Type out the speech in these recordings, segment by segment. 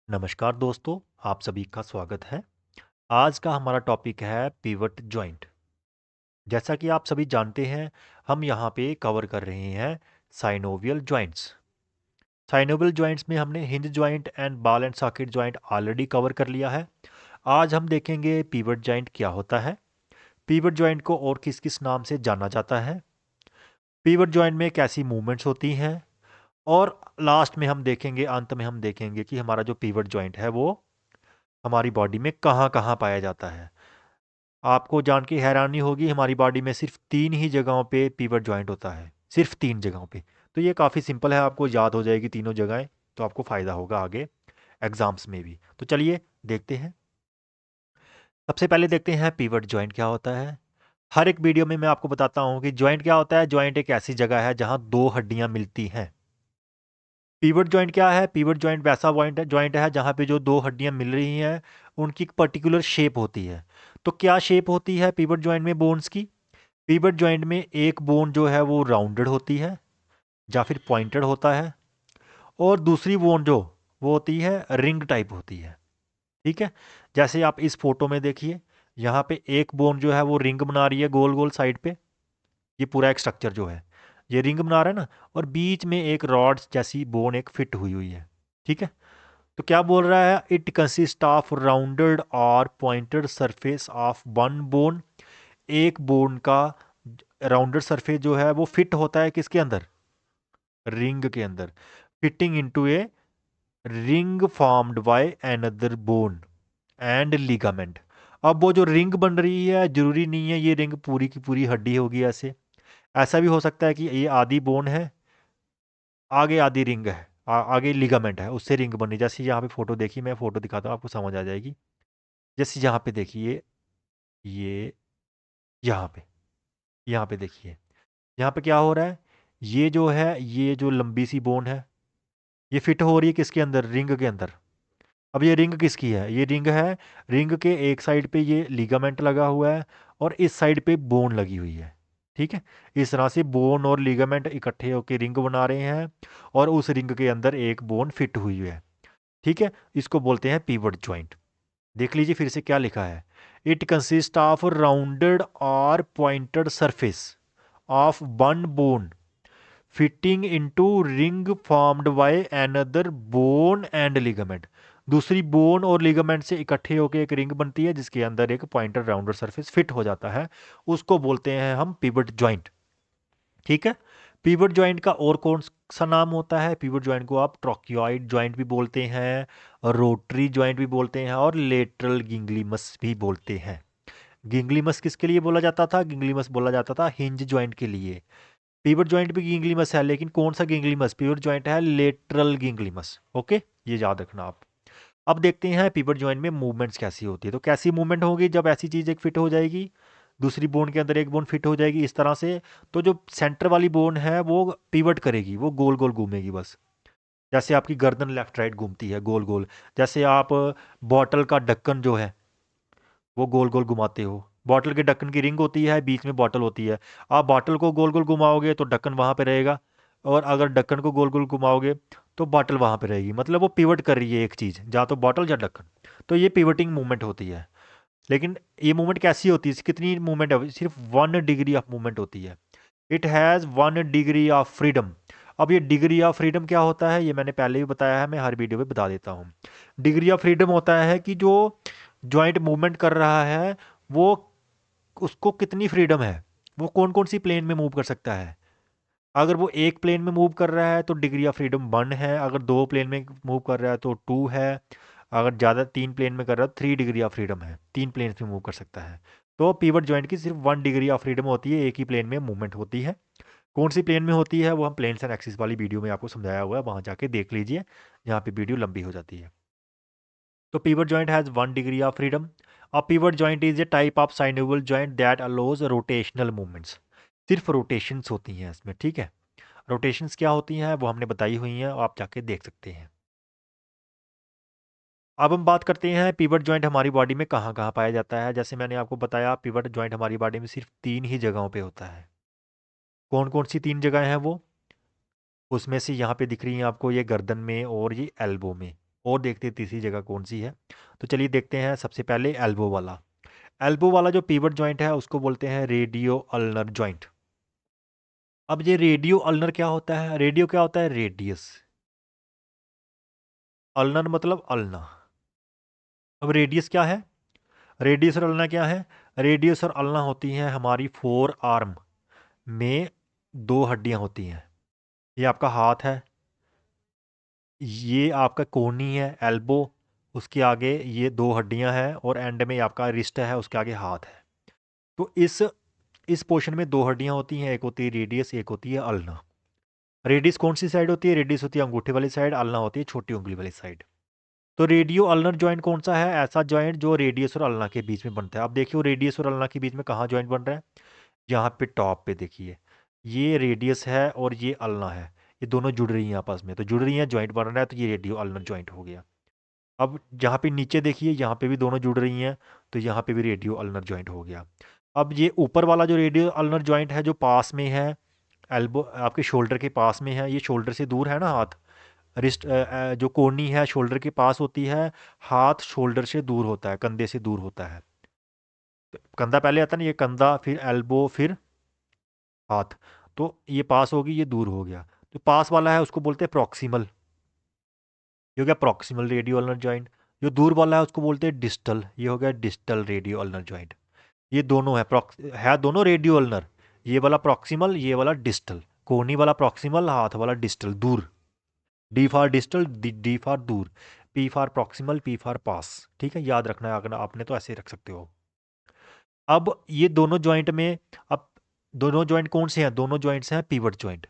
नमस्कार दोस्तों, आप सभी का स्वागत है। आज का हमारा टॉपिक है पिवट जॉइंट। जैसा कि आप सभी जानते हैं, हम यहाँ पे कवर कर रहे हैं साइनोवियल जॉइंट्स। साइनोवियल जॉइंट्स में हमने hinge joint and ball and socket joint already cover कर लिया है। आज हम देखेंगे पिवट जॉइंट क्या होता है, पिवट जॉइंट को और किस किस नाम से जाना जाता है, पिवट जॉइंट में कैसी मूवमेंट्स होती हैं, और लास्ट में हम देखेंगे, अंत में हम देखेंगे कि हमारा जो पिवट जॉइंट है वो हमारी बॉडी में कहाँ कहाँ पाया जाता है। आपको जान के हैरानी होगी, हमारी बॉडी में सिर्फ 3 ही जगहों पे पिवट जॉइंट होता है, सिर्फ 3 जगहों पे। तो ये काफ़ी सिंपल है, आपको याद हो जाएगी तीनों जगहें, तो आपको फ़ायदा होगा आगे एग्जाम्स में भी। तो चलिए देखते हैं। सबसे पहले देखते हैं पिवट जॉइंट क्या होता है। हर एक वीडियो में मैं आपको बताता हूँ कि जॉइंट क्या होता है। जॉइंट एक ऐसी जगह है जहाँ दो हड्डियाँ मिलती हैं। पिवट जॉइंट क्या है? पिवट जॉइंट वैसा जॉइंट है जहाँ पे जो दो हड्डियाँ मिल रही हैं उनकी एक पर्टिकुलर शेप होती है। तो क्या शेप होती है पिवट जॉइंट में बोन्स की? पिवट जॉइंट में एक बोन जो है वो राउंडेड होती है या फिर पॉइंटेड होता है, और दूसरी बोन जो वो होती है रिंग टाइप होती है। ठीक है, जैसे आप इस फोटो में देखिए, यहाँ पे एक बोन जो है वो रिंग बना रही है गोल गोल साइड पे। ये पूरा एक स्ट्रक्चर जो है ये रिंग बना रहा है ना, और बीच में एक रॉड जैसी बोन एक फिट हुई हुई है। ठीक है, तो क्या बोल रहा है? इट कंसिस्ट ऑफ राउंडेड और pointed surface of one bone. एक बोन का राउंडेड सरफेस जो है वो फिट होता है किसके अंदर? रिंग के अंदर। Fitting into a ring formed by another bone and ligament. अब वो जो रिंग बन रही है, जरूरी नहीं है ये रिंग पूरी की पूरी हड्डी होगी। ऐसे ऐसा भी हो सकता है कि ये आधी बोन है, आगे आधी रिंग है, आगे लिगामेंट है, उससे रिंग बनी। जैसे यहाँ पे फोटो देखिए, मैं फोटो दिखाता हूँ आपको समझ आ जाएगी। जैसे यहाँ पे देखिए, ये यहाँ पे देखिए, यहाँ पे क्या हो रहा है? ये जो है, ये जो लंबी सी बोन है ये फिट हो रही है किसके अंदर? रिंग के अंदर। अब ये रिंग किसकी है? ये रिंग है, रिंग के एक साइड पे ये लिगामेंट लगा हुआ है और इस साइड पे बोन लगी हुई है। ठीक है, इस तरह से बोन और लिगामेंट इकट्ठे होकर रिंग बना रहे हैं, और उस रिंग के अंदर एक बोन फिट हुई है। ठीक है, इसको बोलते हैं पिवट जॉइंट। देख लीजिए फिर से क्या लिखा है। इट कंसिस्ट ऑफ राउंडेड और pointed surface of one bone fitting into ring formed by another bone and ligament. दूसरी बोन और लिगामेंट से इकट्ठे होकर एक रिंग बनती है जिसके अंदर एक पॉइंटेड राउंडर सरफेस फिट हो जाता है। उसको बोलते हैं हम पिवट जॉइंट। ठीक है, पिवट जॉइंट का और कौन सा नाम होता है? पिवट जॉइंट को आप ट्रोकियोइड जॉइंट भी बोलते हैं, रोटरी जॉइंट भी बोलते हैं, और लेटरल गिंगलीमस भी बोलते हैं। गिंगलीमस किसके लिए बोला जाता था? गिंगलीमस बोला जाता था हिंज जॉइंट के लिए। पिवट जॉइंट भी गिंगलीमस है, लेकिन कौन सा गिंगलीमस? पिवट जॉइंट है लेटरल गिंगलीमस। ओके, ये याद रखना आप। अब देखते हैं पिवट जॉइंट में मूवमेंट्स कैसी होती है। तो कैसी मूवमेंट होगी जब ऐसी चीज़ एक फिट हो जाएगी, दूसरी बोन के अंदर एक बोन फिट हो जाएगी इस तरह से, तो जो सेंटर वाली बोन है वो पिवट करेगी, वो गोल गोल घूमेगी बस। जैसे आपकी गर्दन लेफ्ट राइट घूमती है गोल गोल, जैसे आप बॉटल का ढक्कन जो है वो गोल गोल घुमाते हो। बॉटल के ढक्कन की रिंग होती है, बीच में बॉटल होती है। आप बॉटल को गोल गोल घुमाओगे तो ढक्कन वहाँ पे रहेगा, और अगर ढक्कन को गोल गोल घुमाओगे तो बॉटल वहाँ पे रहेगी। मतलब वो पिवट कर रही है एक चीज़, या तो बॉटल या ढक्कन। तो ये पिवटिंग मूवमेंट होती है। लेकिन ये मूवमेंट कैसी होती है? कितनी मूवमेंट है? सिर्फ 1 डिग्री ऑफ मूवमेंट होती है। It has 1 degree of freedom. अब ये डिग्री ऑफ फ्रीडम क्या होता है? ये मैंने पहले भी बताया है, मैं हर वीडियो में बता देता हूँ। डिग्री ऑफ फ्रीडम होता है कि जो जॉइंट मूवमेंट कर रहा है वो, उसको कितनी फ्रीडम है, वो कौन कौन सी प्लेन में मूव कर सकता है। अगर वो एक प्लेन में मूव कर रहा है तो डिग्री ऑफ फ्रीडम 1 है, अगर 2 प्लेन में मूव कर रहा है तो 2 है, अगर ज़्यादा 3 प्लेन में कर रहा है तो 3 डिग्री ऑफ फ्रीडम है, 3 प्लेन में मूव कर सकता है। तो पिवट जॉइंट की सिर्फ 1 डिग्री ऑफ फ्रीडम होती है, एक ही प्लेन में मूवमेंट होती है। कौन सी प्लेन में होती है वो हम प्लेन्स एंड एक्सिस वाली वीडियो में आपको समझाया हुआ है, वहाँ जाके देख लीजिए, यहाँ पे वीडियो लंबी हो जाती है। तो pivot joint has 1 degree of freedom. A pivot joint is a type of synovial joint that allows rotational movements. सिर्फ रोटेशंस होती हैं इसमें। ठीक है, रोटेशंस क्या होती हैं वो हमने बताई हुई हैं, आप जाके देख सकते हैं। अब हम बात करते हैं पिवट जॉइंट हमारी बॉडी में कहाँ कहाँ पाया जाता है। जैसे मैंने आपको बताया, पिवट जॉइंट हमारी बॉडी में सिर्फ 3 ही जगहों पे होता है। कौन कौन सी 3 जगह हैं वो? उसमें से यहाँ पे दिख रही हैं आपको, ये गर्दन में और ये एल्बो में। और देखते हैं तीसरी जगह कौन सी है। तो चलिए देखते हैं सबसे पहले एल्बो वाला। एल्बो वाला जो पिवट जॉइंट है उसको बोलते हैं रेडियो अल्नर जॉइंट। अब ये रेडियो अल्नर क्या होता है? रेडियो क्या होता है? रेडियस। अल्नर मतलब अल्ना। अब रेडियस क्या है? रेडियस और अल्ना क्या है? रेडियस और अल्ना होती हैं हमारी फोर आर्म में दो हड्डियां होती हैं। ये आपका हाथ है, ये आपका कोहनी है एल्बो, उसके आगे ये दो हड्डियां हैं और एंड में आपका रिस्ट है, उसके आगे हाथ है। तो इस पोर्शन में दो हड्डियां होती हैं, एक होती है रेडियस, एक होती है अल्ना। रेडियस कौन सी साइड होती है? रेडियस होती है अंगूठे वाली साइड, अल्ना होती है छोटी उंगली वाली साइड। तो रेडियो अल्नर जॉइंट कौन सा है? ऐसा जॉइंट जो रेडियस और अल्ना के बीच में बनता है। अब देखिए रेडियस और अल्ना के बीच में कहाँ जॉइंट बन रहा है? यहाँ पे टॉप पे देखिए, ये रेडियस है और ये अल्ना है, ये दोनों जुड़ रही हैं आपस में, तो जुड़ रही हैं, जॉइंट बन रहा है, तो ये रेडियो अल्नर जॉइंट हो गया। अब जहाँ पे नीचे देखिए, यहाँ पे भी दोनों जुड़ रही हैं, तो यहाँ पे भी रेडियो अल्नर जॉइंट हो गया। अब ये ऊपर वाला जो रेडियो अल्नर जॉइंट है जो पास में है, एल्बो आपके शोल्डर के पास में है, ये शोल्डर से दूर है ना हाथ, रिस्ट जो कोहनी है शोल्डर के पास होती है, हाथ शोल्डर से दूर होता है, कंधे से दूर होता है। कंधा पहले आता है ना, ये कंधा, फिर एल्बो, फिर हाथ। तो ये पास होगी, ये दूर हो गया, तो पास वाला है उसको बोलते हैं प्रॉक्सिमल, ये हो गया प्रॉक्सिमल रेडियो अल्नर जॉइंट। जो दूर वाला है उसको बोलते हैं डिस्टल, ये हो गया डिस्टल रेडियो अल्नर जॉइंट। ये दोनों है दोनों रेडियो अल्नर, ये वाला प्रॉक्सिमल, ये वाला डिस्टल। कोहनी वाला प्रॉक्सिमल, हाथ वाला डिस्टल, दूर। D for distal, D for दूर, P for proximal, P for पास। ठीक है, याद रखना है, अगर आपने तो ऐसे रख सकते हो। अब ये दोनों जॉइंट में, अब दोनों जॉइंट कौन से हैं? दोनों जॉइंट्स हैं पीवट जॉइंट,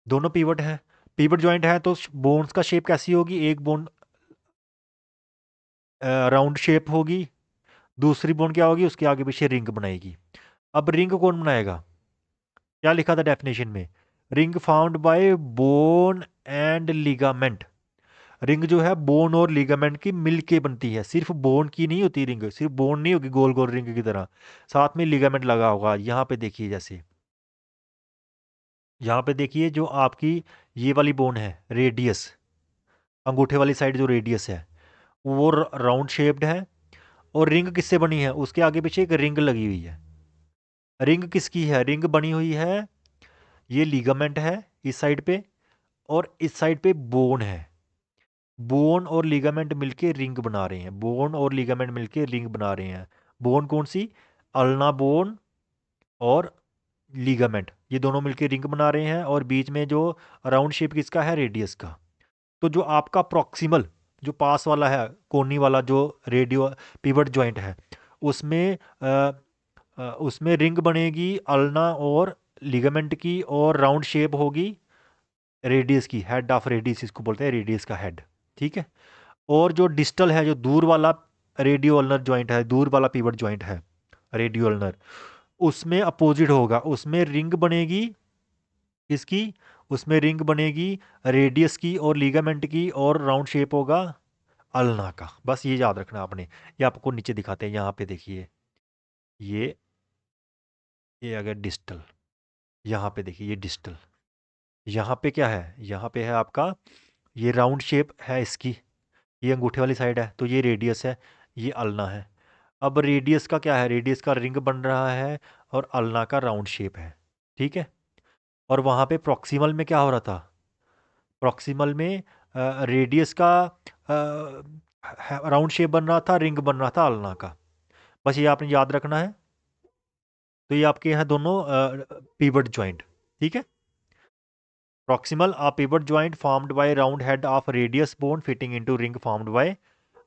दोनों पीवट हैं। पीवट जॉइंट है तो बोन्स का शेप कैसी होगी? एक बोन राउंड शेप होगी, दूसरी बोन क्या होगी? उसके आगे पीछे रिंग बनाएगी। अब रिंग कौन बनाएगा? क्या लिखा था डेफिनेशन में? Ring found by bone and ligament. Ring जो है बोन और लिगामेंट की मिलके बनती है, सिर्फ बोन की नहीं होती रिंग, सिर्फ बोन नहीं होगी गोल गोल रिंग की तरह, साथ में लिगामेंट लगा होगा। यहाँ पे देखिए, जैसे यहाँ पे देखिए, जो आपकी ये वाली बोन है रेडियस, अंगूठे वाली साइड जो रेडियस है वो राउंड शेप्ड है, और रिंग किससे बनी है? उसके आगे पीछे एक रिंग लगी हुई है। रिंग किसकी है? रिंग बनी हुई है, ये लिगामेंट है इस साइड पे, और इस साइड पे बोन है। बोन और लिगामेंट मिलके रिंग बना रहे हैं, बोन और लिगामेंट मिलके रिंग बना रहे हैं। बोन कौन सी? अल्ना बोन और लिगामेंट, ये दोनों मिलके रिंग बना रहे हैं, और बीच में जो राउंड शेप किसका है? रेडियस का। तो जो आपका प्रॉक्सिमल, जो पास वाला है, कोनी वाला जो रेडियो पिवट जॉइंट है, उसमें उसमें रिंग बनेगी अल्ना और लिगामेंट की, और राउंड शेप होगी रेडियस की, हेड ऑफ रेडियस इसको बोलते हैं, रेडियस का हेड। ठीक है। और जो डिस्टल है, जो दूर वाला रेडियो अल्नर जॉइंट है, दूर वाला पिवट जॉइंट है रेडियो अल्नर, उसमें अपोजिट होगा, उसमें रिंग बनेगी किसकी? उसमें रिंग बनेगी रेडियस की और लिगामेंट की, और राउंड शेप होगा अल्ना का। बस ये याद रखना आपने। ये आपको नीचे दिखाते हैं, यहाँ पे देखिए, ये ये अगर डिस्टल, यहाँ पे देखिए ये डिस्टल, यहाँ पे क्या है? यहाँ पे है आपका, ये राउंड शेप है इसकी, ये अंगूठे वाली साइड है, तो ये रेडियस है, ये अल्ना है। अब रेडियस का क्या है? रेडियस का रिंग बन रहा है, और अल्ना का राउंड शेप है। ठीक है। और वहाँ पे प्रॉक्सिमल में क्या हो रहा था? प्रॉक्सिमल में रेडियस का राउंड शेप बन रहा था, रिंग बन रहा था अल्ना का। बस ये आपने याद रखना है। तो ये आपके यहाँ दोनों पिवट जॉइंट। ठीक है। Proximal, a pivot joint formed by round head of radius bone fitting into ring formed by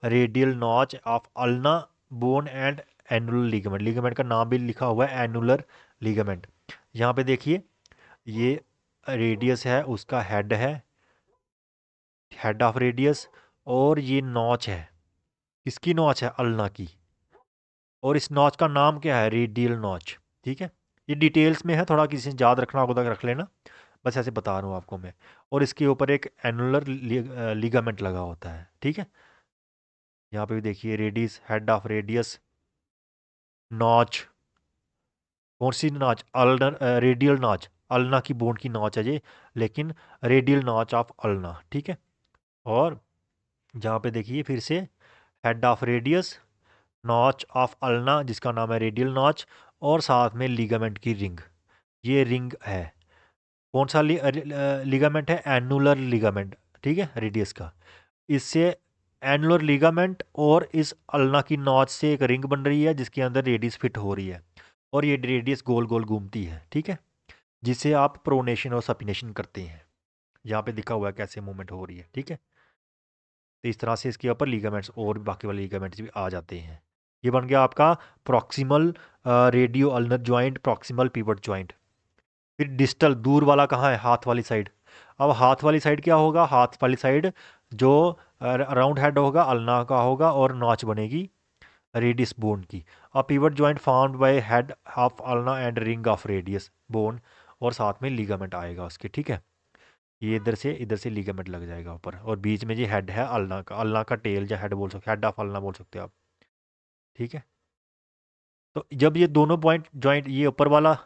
radial notch of ulna bone and annular ligament। Ligament का नाम भी लिखा हुआ है एनुलर लिगामेंट। यहाँ पे देखिए, ये रेडियस है, उसका हेड है, हेड ऑफ रेडियस, और ये नॉच है, किसकी नॉच है? अल्ना की। और इस नॉच का नाम क्या है? Radial notch. ठीक है। ये डिटेल्स में है, थोड़ा किसी ने याद रखना होगा तो रख लेना, बस ऐसे बता रहा हूँ आपको मैं। और इसके ऊपर एक एनुलर लिगामेंट लगा होता है। ठीक है। यहाँ पे भी देखिए, radius, head of radius, notch, कौन सी notch? Ulnar radial notch, ulna की बोन की नॉच है ये, लेकिन रेडियल नॉच ऑफ अल्ना, ठीक है। और जहाँ पे देखिए फिर से head of radius, notch of ulna जिसका नाम है रेडियल नॉच, और साथ में लिगामेंट की रिंग, ये रिंग है। कौन सा लिगामेंट है? एनुलर लिगामेंट, ठीक है, रेडियस का। इससे एनुलर लिगामेंट और इस अल्ना की नॉच से एक रिंग बन रही है जिसके अंदर रेडियस फिट हो रही है, और ये रेडियस गोल गोल घूमती है, ठीक है, जिसे आप प्रोनेशन और सपिनेशन करते हैं। यहाँ पे दिखा हुआ है कैसे मूवमेंट हो रही है, ठीक है। तो इस तरह से इसके ऊपर लीगामेंट्स और बाकी वाले लीगामेंट्स भी आ जाते हैं। ये बन गया आपका proximal radio ulnar joint, proximal pivot joint. फिर डिस्टल, दूर वाला कहाँ है? हाथ वाली साइड। अब हाथ वाली साइड क्या होगा? हाथ वाली साइड जो राउंड हेड होगा अल्ना का होगा, और नॉच बनेगी रेडियस बोन की। A pivot joint found by head of ulna and ring of radius bone, और साथ में लिगामेंट आएगा उसके, ठीक है। ये इधर से लिगामेंट लग जाएगा ऊपर, और बीच में ये हेड है अल्ना का टेल या हेड बोल सकते, हेड ऑफ अल्ना बोल सकते हो आप, ठीक है। तो जब ये दोनों पॉइंट जॉइंट, ये ऊपर वाला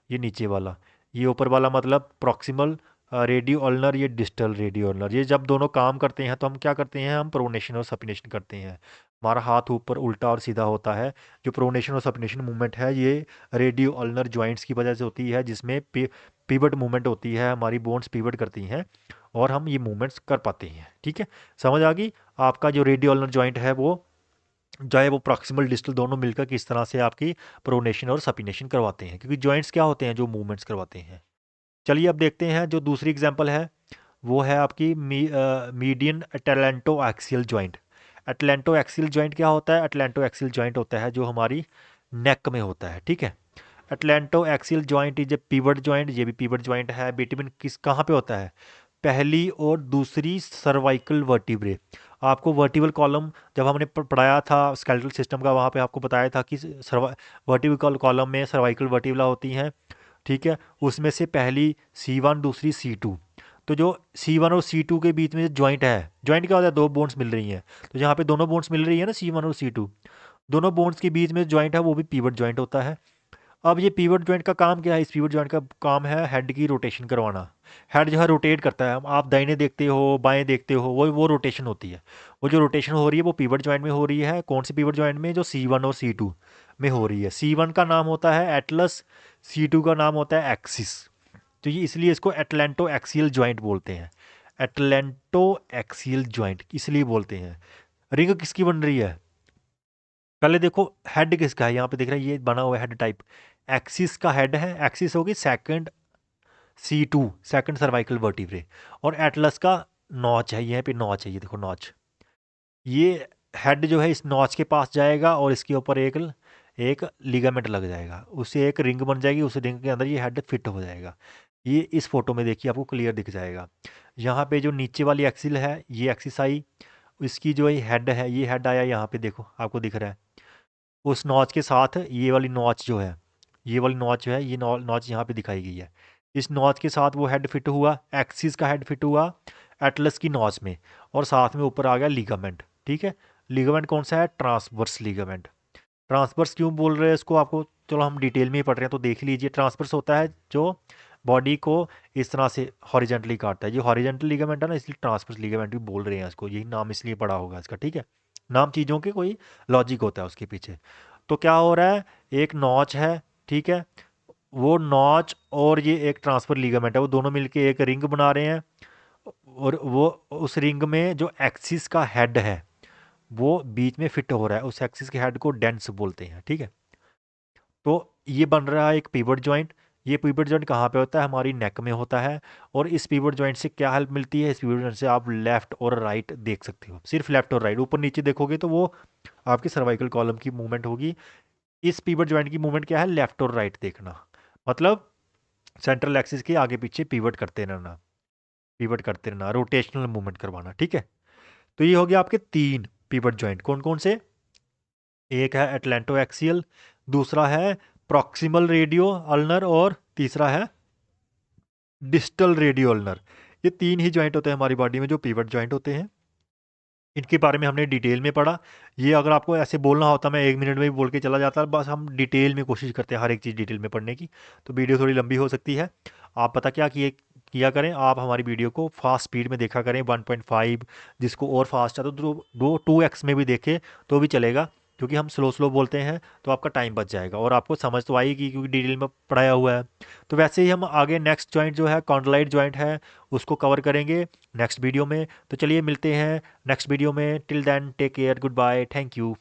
ये नीचे वाला, ये ऊपर वाला मतलब प्रॉक्सिमल रेडियो अल्नर, ये डिस्टल रेडियो अल्नर, ये जब दोनों काम करते हैं तो हम क्या करते हैं? हम प्रोनेशन और सपिनेशन करते हैं। हमारा हाथ ऊपर उल्टा और सीधा होता है। जो प्रोनेशन और सपिनेशन मूवमेंट है ये रेडियो अल्नर जॉइंट्स की वजह से होती है, जिसमें पिवट मूवमेंट होती है, हमारी बोन्स पिवट करती हैं और हम ये मूवमेंट्स कर पाते हैं, ठीक है। समझ आ गई? आपका जो रेडियो अल्नर जॉइंट है वो, चाहे वो प्रॉक्सिमल डिस्टल दोनों मिलकर किस तरह से आपकी प्रोनेशन और सपिनेशन करवाते हैं, क्योंकि जॉइंट्स क्या होते हैं? जो मूवमेंट्स करवाते हैं। चलिए अब देखते हैं जो दूसरी एग्जांपल है, वो है आपकी median atlanto axial joint. Atlanto axial joint क्या होता है? अटलैंटो एक्सियल जॉइंट होता है जो हमारी नेक में होता है, ठीक है। Atlanto axial joint is a pivot joint, ये भी पिवट जॉइंट है। बिटवीन किस कहाँ पे होता है? पहली और दूसरी सर्वाइकल वर्टिब्रे। आपको वर्टिबल कॉलम जब हमने पढ़ाया था स्केलेटल सिस्टम का, वहाँ पे आपको बताया था कि वर्टिबल कॉलम में सर्वाइकल वर्टिब्ला होती हैं, ठीक है। उसमें से पहली C1, दूसरी C2। तो जो C1 और C2 के बीच में जो जॉइंट है, जॉइंट क्या होता है? दो बोन्स मिल रही हैं। तो यहाँ पे दोनों बोन्स मिल रही है ना, C1 और C2, दोनों बोन्स के बीच में जॉइंट है वो भी पिवट जॉइंट होता है। अब ये पिवट जॉइंट का काम क्या है? इस पिवट जॉइंट का काम है हेड की रोटेशन करवाना। हेड जो है रोटेट करता है, आप दाहिने देखते हो बाएं देखते हो, वो रोटेशन होती है। वो जो रोटेशन हो रही है वो पिवट जॉइंट में हो रही है। कौन सी पिवट जॉइंट में? जो C1 और C2 में हो रही है। C1 का नाम होता है एटलस, C2 का नाम होता है एक्सिस। तो ये इसलिए इसको एटलैंटो एक्सियल जॉइंट बोलते हैं। एटलैंटो एक्सियल जॉइंट इसलिए बोलते हैं। रिंग किसकी बन रही है? पहले देखो हेड किसका है, यहाँ पे दिख रहा है ये बना हुआ हेड टाइप, एक्सिस का हेड है। एक्सिस होगी second C2, second cervical vertebrae, और एटलस का नॉच है, यहाँ पे नॉच है, ये देखो नॉच। ये हेड जो है इस नॉच के पास जाएगा और इसके ऊपर एक एक लिगामेंट लग जाएगा, उससे एक रिंग बन जाएगी, उस रिंग के अंदर ये हेड फिट हो जाएगा। ये इस फोटो में देखिए आपको क्लियर दिख जाएगा। यहाँ पे जो नीचे वाली एक्सिल है ये एक्सिस आई, इसकी जो ये हेड है ये हेड आया, यहाँ पे देखो आपको दिख रहा है। उस नॉच के साथ ये वाली नॉच जो है, ये वाली नॉच जो है, ये नॉच यहाँ पे दिखाई गई है। इस नॉच के साथ वो हेड फिट हुआ, एक्सिस का हेड फिट हुआ एटलस की नॉच में, और साथ में ऊपर आ गया लिगामेंट, ठीक है। लिगामेंट कौन सा है? Transverse ligament. ट्रांसवर्स क्यों बोल रहे हैं इसको आपको? चलो हम डिटेल में ही पढ़ रहे हैं तो देख लीजिए। ट्रांसवर्स होता है जो बॉडी को इस तरह से हॉरिजेंटली काटता है, ये हॉरिजेंटल लिगामेंट है ना, इसलिए ट्रांसवर्स लिगामेंट भी बोल रहे हैं इसको, यही नाम इसलिए पड़ा होगा इसका, ठीक है। नाम चीज़ों के कोई लॉजिक होता है उसके पीछे। तो क्या हो रहा है? एक नॉच है, ठीक है, वो नॉच और ये एक ट्रांसफर लिगामेंट है, वो दोनों मिलके एक रिंग बना रहे हैं, और वो उस रिंग में जो एक्सिस का हेड है वो बीच में फिट हो रहा है, उस एक्सिस के हेड को डेंस बोलते हैं, ठीक है। तो ये बन रहा है एक पिवट जॉइंट। ये पिवट जॉइंट कहाँ पे होता है? हमारी नेक में होता है। और इस पिवट जॉइंट से क्या हेल्प मिलती है? इस पिवट जॉइंट से आप लेफ्ट और राइट देख सकते हो, सिर्फ लेफ्ट और राइट। ऊपर नीचे देखोगे तो वो आपकी सर्वाइकल कॉलम की मूवमेंट होगी। इस पिवट जॉइंट की मूवमेंट क्या है? लेफ्ट और राइट देखना, मतलब सेंट्रल एक्सिस के आगे पीछे पिवट करते रहना, पिवट करते रहना, रोटेशनल मूवमेंट करवाना, ठीक है। तो ये हो गया आपके तीन पिवट जॉइंट। कौन कौन से? एक है एटलैंटो एक्सियल, दूसरा है प्रॉक्सिमल रेडियो अल्नर, और तीसरा है डिस्टल रेडियो अल्नर। ये तीन ही जॉइंट होते हैं हमारी बॉडी में जो पिवट जॉइंट होते हैं। इनके बारे में हमने डिटेल में पढ़ा। ये अगर आपको ऐसे बोलना होता मैं 1 मिनट में भी बोल के चला जाता, बस हम डिटेल में कोशिश करते हैं हर एक चीज़ डिटेल में पढ़ने की, तो वीडियो थोड़ी लंबी हो सकती है। आप पता क्या किए किया करें, आप हमारी वीडियो को फास्ट स्पीड में देखा करें 1.5, जिसको और फास्ट है तो दो 2x में भी देखें तो भी चलेगा, क्योंकि हम स्लो स्लो बोलते हैं तो आपका टाइम बच जाएगा और आपको समझ तो आएगी क्योंकि डिटेल में पढ़ाया हुआ है। तो वैसे ही हम आगे नेक्स्ट जॉइंट जो है कॉन्डलाइट जॉइंट है उसको कवर करेंगे नेक्स्ट वीडियो में। तो चलिए मिलते हैं नेक्स्ट वीडियो में। Till then take care, good bye, thank you.